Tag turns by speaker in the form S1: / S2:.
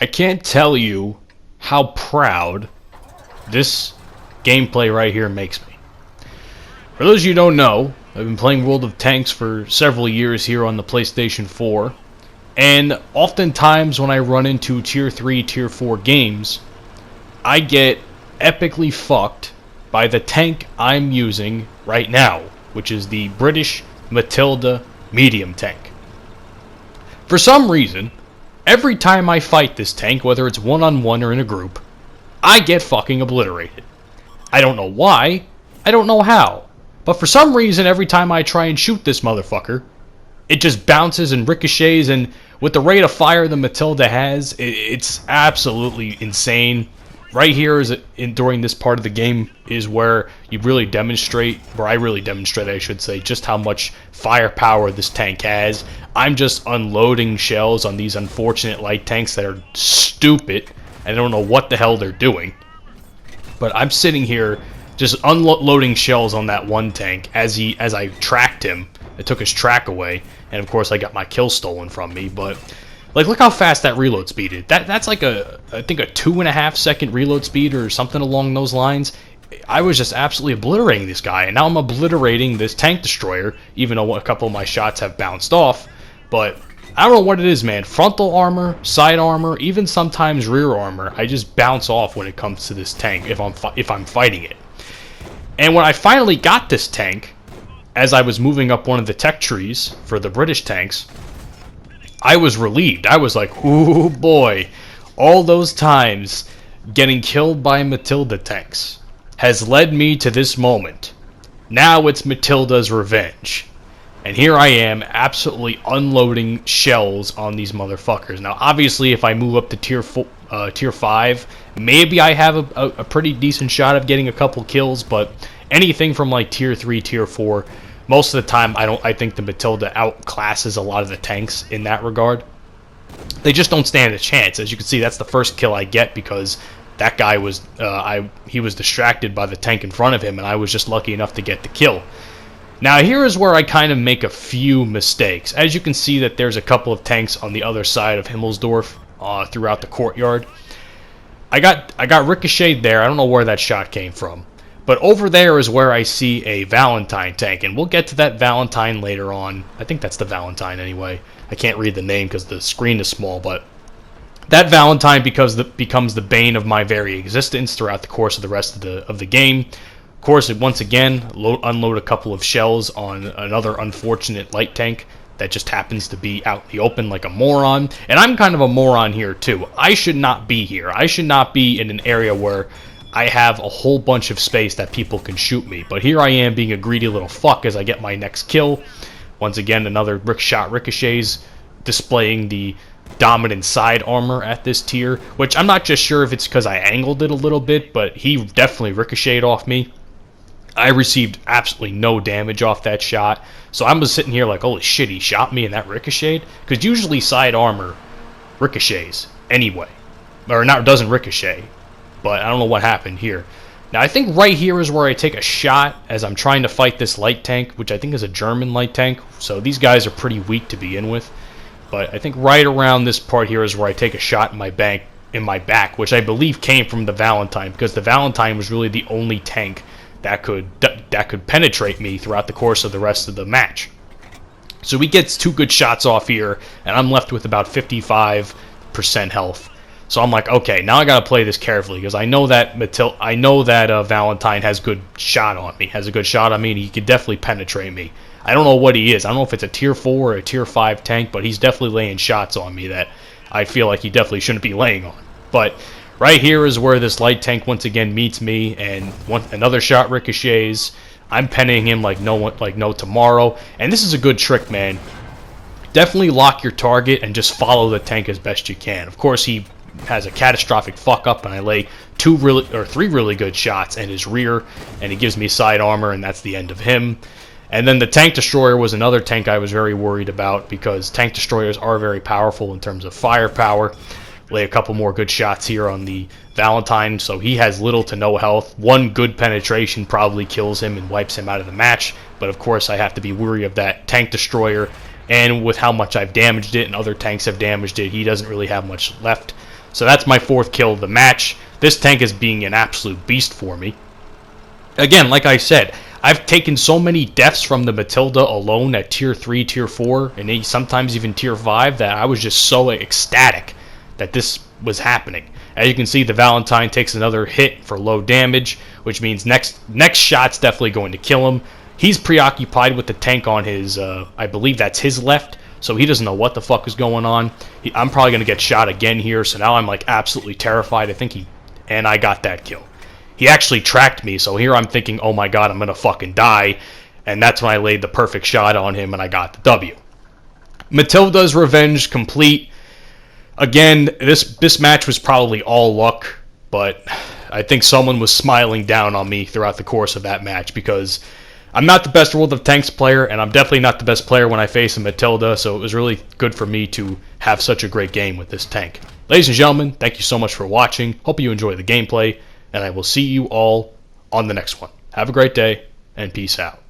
S1: I can't tell you how proud this gameplay right here makes me. For those of you who don't know, I've been playing World of Tanks for several years here on the PlayStation 4, and oftentimes when I run into Tier 3, Tier 4 games, I get epically fucked by the tank I'm using right now, which is the British Matilda medium tank. For some reason, every time I fight this tank, whether it's one-on-one or in a group, I get fucking obliterated. I don't know why, I don't know how, but for some reason every time I try and shoot this motherfucker, it just bounces and ricochets, and with the rate of fire the Matilda has, it's absolutely insane. Right here is during this part of the game is where you really demonstrate, or I really demonstrate, I should say, just how much firepower this tank has. I'm just unloading shells on these unfortunate light tanks that are stupid, and I don't know what the hell they're doing. But I'm sitting here just unloading shells on that one tank as I tracked him. I took his track away, and of course I got my kill stolen from me, but like, look how fast that reload speed is. That's like I think a 2.5 second reload speed or something along those lines. I was just absolutely obliterating this guy, and now I'm obliterating this tank destroyer, even though a couple of my shots have bounced off. But I don't know what it is, man. Frontal armor, side armor, even sometimes rear armor, I just bounce off when it comes to this tank if I'm fighting it. And when I finally got this tank, as I was moving up one of the tech trees for the British tanks, I was relieved. I was like, ooh boy, all those times getting killed by Matilda tanks has led me to this moment. Now it's Matilda's revenge. And here I am, absolutely unloading shells on these motherfuckers. Now, obviously, if I move up to tier 5, maybe I have a pretty decent shot of getting a couple kills, but anything from like tier 3, tier 4, most of the time, I think the Matilda outclasses a lot of the tanks in that regard. They just don't stand a chance. As you can see, that's the first kill I get because that guy was he was distracted by the tank in front of him, and I was just lucky enough to get the kill. Now here is where I kind of make a few mistakes. As you can see, that there's a couple of tanks on the other side of Himmelsdorf throughout the courtyard. I got ricocheted there. I don't know where that shot came from. But over there is where I see a Valentine tank, and we'll get to that Valentine later on. I think that's the Valentine anyway. I can't read the name because the screen is small, but that Valentine becomes the bane of my very existence throughout the course of the rest of the game. Of course, once again, unload a couple of shells on another unfortunate light tank that just happens to be out in the open like a moron. And I'm kind of a moron here too. I should not be here. I should not be in an area where I have a whole bunch of space that people can shoot me. But here I am being a greedy little fuck as I get my next kill. Once again, another shot ricochets, displaying the dominant side armor at this tier, which I'm not just sure if it's because I angled it a little bit, but he definitely ricocheted off me. I received absolutely no damage off that shot, so I'm just sitting here like, holy shit, he shot me and that ricocheted? Because usually side armor ricochets anyway, or not, doesn't ricochet. But I don't know what happened here. Now, I think right here is where I take a shot as I'm trying to fight this light tank, which I think is a German light tank. So these guys are pretty weak to begin with. But I think right around this part here is where I take a shot in my back, which I believe came from the Valentine, because the Valentine was really the only tank that could penetrate me throughout the course of the rest of the match. So he gets 2 good shots off here, and I'm left with about 55% health. So I'm like, okay, now I gotta play this carefully because I know that Valentine has a good shot on me, and he could definitely penetrate me. I don't know what he is. I don't know if it's a tier 4 or a tier 5 tank, but he's definitely laying shots on me that I feel like he definitely shouldn't be laying on. But right here is where this light tank once again meets me, and another shot ricochets. I'm penning him like no tomorrow, and this is a good trick, man. Definitely lock your target and just follow the tank as best you can. Of course, he has a catastrophic fuck up, and I lay 3 really good shots in his rear, and he gives me side armor, and that's the end of him. And then the tank destroyer was another tank I was very worried about, because tank destroyers are very powerful in terms of firepower. Lay a couple more good shots here on the Valentine, so he has little to no health. 1 good penetration probably kills him and wipes him out of the match, but of course I have to be wary of that tank destroyer, and with how much I've damaged it and other tanks have damaged it, he doesn't really have much left. So that's my 4th kill of the match. This tank is being an absolute beast for me. Again, like I said, I've taken so many deaths from the Matilda alone at tier 3, tier 4, and sometimes even tier 5 that I was just so ecstatic that this was happening. As you can see, the Valentine takes another hit for low damage, which means next shot's definitely going to kill him. He's preoccupied with the tank on his, I believe that's his left, so he doesn't know what the fuck is going on. I'm probably going to get shot again here, so now I'm like absolutely terrified. And I got that kill. He actually tracked me, so here I'm thinking, oh my god, I'm going to fucking die. And that's when I laid the perfect shot on him and I got the W. Matilda's revenge complete. Again, this match was probably all luck, but I think someone was smiling down on me throughout the course of that match because I'm not the best World of Tanks player, and I'm definitely not the best player when I face a Matilda, so it was really good for me to have such a great game with this tank. Ladies and gentlemen, thank you so much for watching. Hope you enjoy the gameplay, and I will see you all on the next one. Have a great day, and peace out.